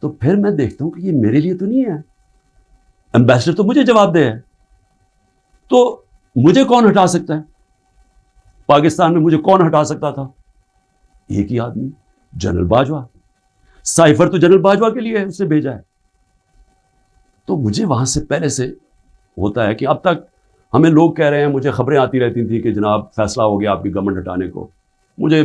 तो फिर मैं देखता हूं कि ये मेरे लिए तो नहीं है, एम्बेसडर तो मुझे जवाब दे है, तो मुझे कौन हटा सकता है? पाकिस्तान में मुझे कौन हटा सकता था? एक ही आदमी, जनरल बाजवा। साइफर तो जनरल बाजवा के लिए है, उसने भेजा है। तो मुझे वहां से पहले से होता है कि अब तक हमें लोग कह रहे हैं, मुझे खबरें आती रहती थी कि जनाब फैसला हो गया आपकी गवर्नमेंट हटाने को। मुझे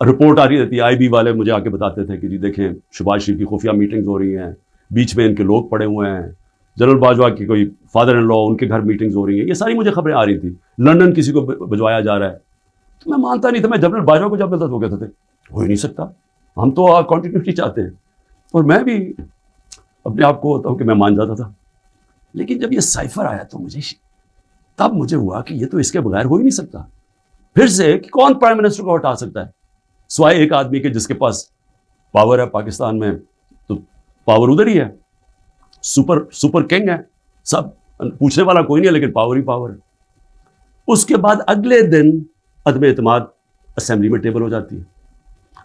रिपोर्ट आ रही रहती है, आईबी वाले मुझे आके बताते थे कि जी देखें शहबाज शरीफ की खुफिया मीटिंग्स हो रही हैं, बीच में इनके लोग पड़े हुए हैं, जनरल बाजवा की कोई फादर इन लॉ उनके घर मीटिंग्स हो रही हैं, ये सारी मुझे खबरें आ रही थी। लंदन किसी को भिजवाया जा रहा है, तो मैं मानता नहीं था। मैं जनरल बाजवा को जब मिलता तो कहते थे हो ही नहीं सकता, हम तो कॉन्टिन्यूटी चाहते हैं। और मैं भी अपने आप को होता हूँ कि मैं मान जाता था। लेकिन जब ये साइफर आया तो तब मुझे हुआ कि ये तो इसके बगैर हो ही नहीं सकता। फिर से कि कौन प्राइम मिनिस्टर को हटा सकता है सिवाय एक आदमी के जिसके पास पावर है पाकिस्तान में, तो पावर उधर ही है, सुपर किंग है, सब पूछने वाला कोई नहीं है, लेकिन पावर ही पावर है। उसके बाद अगले दिन अदम एतमाद असेंबली में टेबल हो जाती है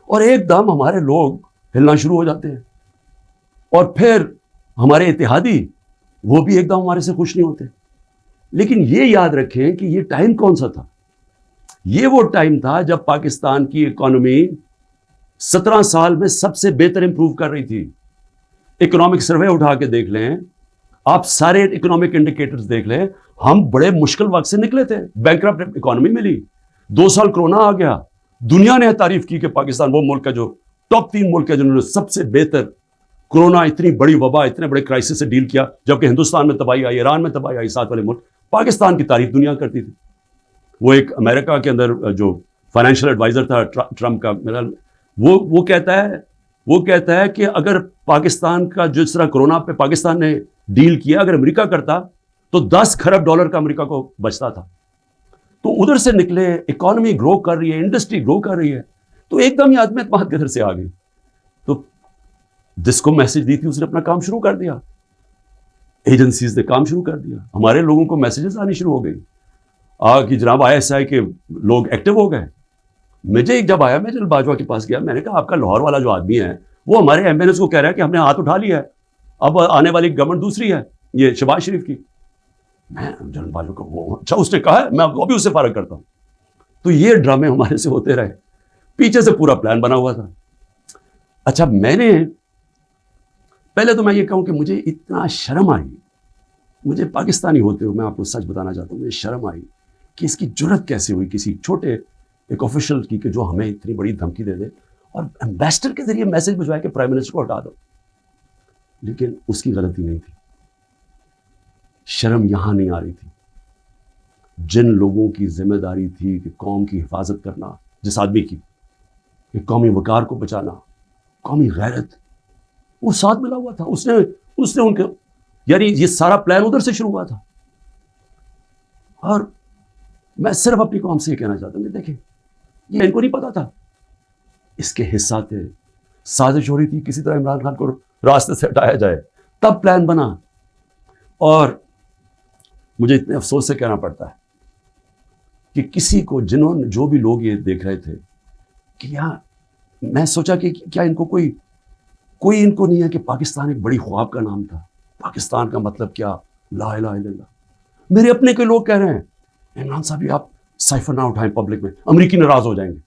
और एकदम हमारे लोग हिलना शुरू हो जाते हैं, और फिर हमारे इत्तेहादी वो भी एकदम हमारे से खुश नहीं होते। लेकिन ये याद रखें कि ये टाइम कौन सा था? ये वो टाइम था जब पाकिस्तान की इकोनॉमी 17 साल में सबसे बेहतर इंप्रूव कर रही थी। इकोनॉमिक सर्वे उठा के देख लें आप, सारे इकोनॉमिक इंडिकेटर्स देख लें, हम बड़े मुश्किल वक्त से निकले थे, बैंकरप्ट इकोनॉमी मिली, 2 साल कोरोना आ गया, दुनिया ने तारीफ की कि पाकिस्तान वो मुल्क है जो टॉप 3 मुल्क है जिन्होंने सबसे बेहतर कोरोना, इतनी बड़ी वबा, इतने बड़े क्राइसिस से डील किया। जबकि हिंदुस्तान में तबाही आई, ईरान में तबाही आई, साथ वाले मुल्क, पाकिस्तान की तारीफ दुनिया करती थी। वो एक अमेरिका के अंदर जो फाइनेंशियल एडवाइजर था ट्रंप का, मेरा वो कहता है कि अगर पाकिस्तान का जिस तरह कोरोना पे पाकिस्तान ने डील किया, अगर अमेरिका करता तो 10 खरब डॉलर का अमेरिका को बचता था। तो उधर से निकले, इकोनॉमी ग्रो कर रही है, इंडस्ट्री ग्रो कर रही है, तो एकदम ही आदमी एतमाद किधर से आ गई। तो जिसको मैसेज दी थी उसने अपना काम शुरू कर दिया, एजेंसीज ने काम शुरू कर दिया, हमारे लोगों को मैसेजेस आनी शुरू हो गई कि जनाब ISI के लोग एक्टिव हो गए। मुझे जब आया, मैं जनरल बाजवा के पास गया, मैंने कहा आपका लाहौर वाला जो आदमी है वो हमारे एमएनएस को कह रहा है कि हमने हाथ उठा लिया है, अब आने वाली गवर्नमेंट दूसरी है, ये शहबाज शरीफ की। मैं जनरल बाजवा को, वो अच्छा उसने कहा है, मैं अभी उससे फारग करता हूँ। तो ये ड्रामे हमारे से होते रहे, पीछे से पूरा प्लान बना हुआ था। अच्छा, पहले तो मैं ये कहूँ कि मुझे इतना शर्म आई, मुझे पाकिस्तानी होते हुए मैं आपको सच बताना चाहता हूँ, मुझे शर्म आई कि इसकी जुर्रत कैसे हुई किसी छोटे एक ऑफिशियल की कि जो हमें इतनी बड़ी धमकी दे दे और एम्बेसडर के जरिए मैसेज भिजवाए कि प्राइम मिनिस्टर को हटा दो। लेकिन उसकी गलती नहीं थी, शर्म यहां नहीं आ रही थी। जिन लोगों की जिम्मेदारी थी कि कौम की हिफाजत करना, जिस आदमी की कि कौमी वकार को बचाना, कौमी गैरत, वो साथ मिला हुआ था। उसने उनके, यानी ये सारा प्लान उधर से शुरू हुआ था। और मैं सिर्फ अपनी कौम से ये कहना चाहता हूं कि देखें, ये इनको नहीं पता था, इसके हिस्सा थे, साजिश हो रही थी किसी तरह इमरान खान को रास्ते से हटाया जाए, तब प्लान बना। और मुझे इतने अफसोस से कहना पड़ता है कि किसी को, जिन्होंने, जो भी लोग ये देख रहे थे कि यार, मैं सोचा कि क्या इनको कोई इनको नहीं है कि पाकिस्तान एक बड़ी ख्वाब का नाम था, पाकिस्तान का मतलब क्या, ला इलाहा इल्लल्लाह। मेरे अपने के लोग कह रहे हैं इमरान साहब आप साइफर ना उठाएं पब्लिक में, अमेरिकी नाराज हो जाएंगे।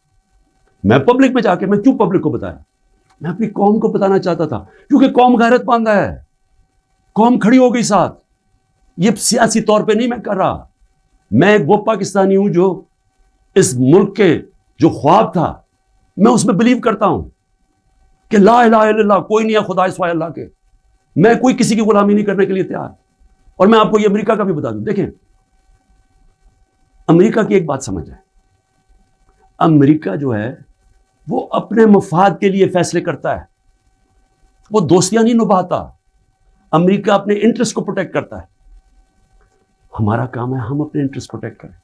मैं पब्लिक में जाके, मैं क्यों पब्लिक को बताया, मैं अपनी कौम को बताना चाहता था, क्योंकि कौम गैरतमंद है, कौम खड़ी हो गई साथ। ये सियासी तौर पे नहीं मैं कर रहा, मैं एक वो पाकिस्तानी हूं जो इस मुल्क के जो ख्वाब था मैं उसमें बिलीव करता हूं कि ला इलाहा इल्लल्लाह, कोई नहीं है खुदा सिवाय अल्लाह के। मैं कोई किसी की गुलामी नहीं करने के लिए तैयार। और मैं आपको ये अमेरिका का भी बता दूं, देखें अमेरिका की एक बात समझ आए, अमेरिका जो है वो अपने मफाद के लिए फैसले करता है, वो दोस्तियां नहीं निभाता। अमेरिका अपने इंटरेस्ट को प्रोटेक्ट करता है, हमारा काम है हम अपने इंटरेस्ट प्रोटेक्ट करें।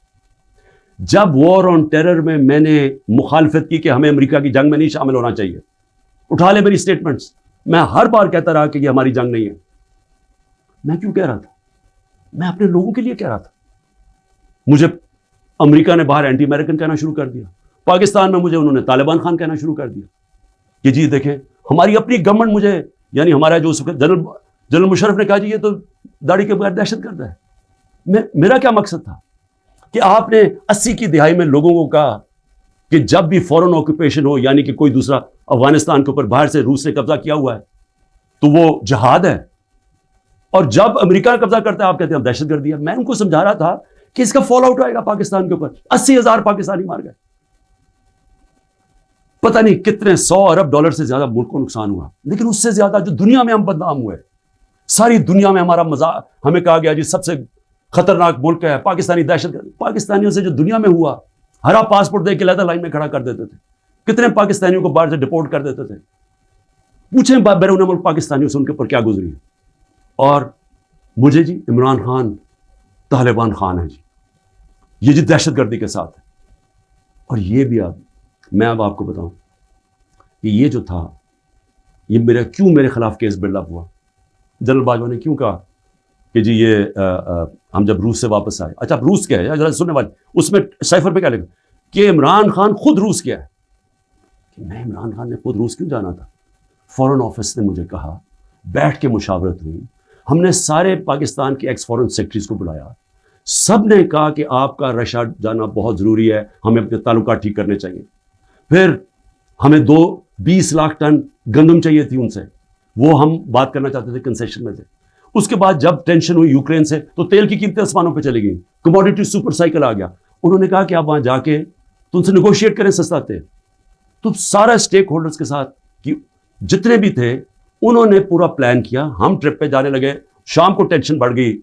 जब वॉर ऑन टेरर में मैंने मुखालफत की कि हमें अमेरिका की जंग में नहीं शामिल होना चाहिए, उठा ले मेरी स्टेटमेंट्स, मैं हर बार कहता रहा कि ये हमारी जंग नहीं है। मैं क्यों कह रहा था? मैं अपने लोगों के लिए कह रहा था। मुझे अमेरिका ने बाहर एंटी अमेरिकन कहना शुरू कर दिया, पाकिस्तान में मुझे उन्होंने तालिबान खान कहना शुरू कर दिया कि जी देखें, हमारी अपनी गवर्नमेंट मुझे यानी हमारा जो उस वक्त जनरल मुशर्रफ ने कहा जी ये तो दाढ़ी के बगैर दहशतगर्द है। मेरा क्या मकसद था कि आपने 80 की दिहाई में लोगों को कहा कि जब भी फॉरेन ऑक्यूपेशन हो, यानी कि कोई दूसरा अफगानिस्तान के ऊपर बाहर से रूस ने कब्जा किया हुआ है तो वो जिहाद है, और जब अमेरिका कब्जा करता है आप कहते हैं दहशतगर्दी है। मैं उनको समझा रहा था कि इसका फॉल आउट आएगा पाकिस्तान के ऊपर। 80,000 पाकिस्तानी मार गए, पता नहीं कितने 100 अरब डॉलर से ज्यादा मुल्क को नुकसान हुआ। लेकिन उससे ज्यादा जो दुनिया में हम बदनाम हुए, सारी दुनिया में हमारा मजाक, हमें कहा गया जी सबसे खतरनाक मुल्क है पाकिस्तानी दहशतगर्द। पाकिस्तानियों से जो दुनिया में हुआ, हरा पासपोर्ट देके लेदर लाइन में खड़ा कर देते थे, कितने पाकिस्तानियों को बाहर से डिपोर्ट कर देते थे। पूछें बैरून मुल्क पाकिस्तानियों से उनके ऊपर क्या गुजरी है। और मुझे जी इमरान खान तालिबान खान है जी, ये जी दहशतगर्दी के साथ है। और ये भी मैं अब आपको बताऊं कि ये जो था, ये मेरे खिलाफ केस बिल्डअप हुआ। जनरल बाजवा ने क्यों कहा कि जी ये हम जब रूस से वापस आए, अच्छा आप रूस क्या है जरा सुनने वाले, उसमें साइफर पे क्या लिखा कि इमरान खान खुद रूस गया है। कि मैं इमरान खान ने खुद रूस क्यों जाना था? फॉरेन ऑफिस ने मुझे कहा, बैठ के मुशावरत हुई, हमने सारे पाकिस्तान के एक्स फॉरेन सेक्रेटरीज को बुलाया, सब ने कहा कि आपका रशिया जाना बहुत ज़रूरी है, हमें अपने ताल्लुकात ठीक करने चाहिए। फिर हमें 20 लाख टन गंदम चाहिए थी उनसे, वो हम बात करना चाहते थे, कंसेशन में थे। उसके बाद जब टेंशन हुई यूक्रेन से तो तेल की कीमतें आसमानों पे चली गई, कमोडिटी सुपर साइकिल आ गया। उन्होंने कहा कि आप वहां जाके तो उनसे नेगोशिएट करें सस्ता तेल। तो सारा स्टेक होल्डर्स के साथ कि जितने भी थे उन्होंने पूरा प्लान किया। हम ट्रिप पे जाने लगे, शाम को टेंशन बढ़ गई,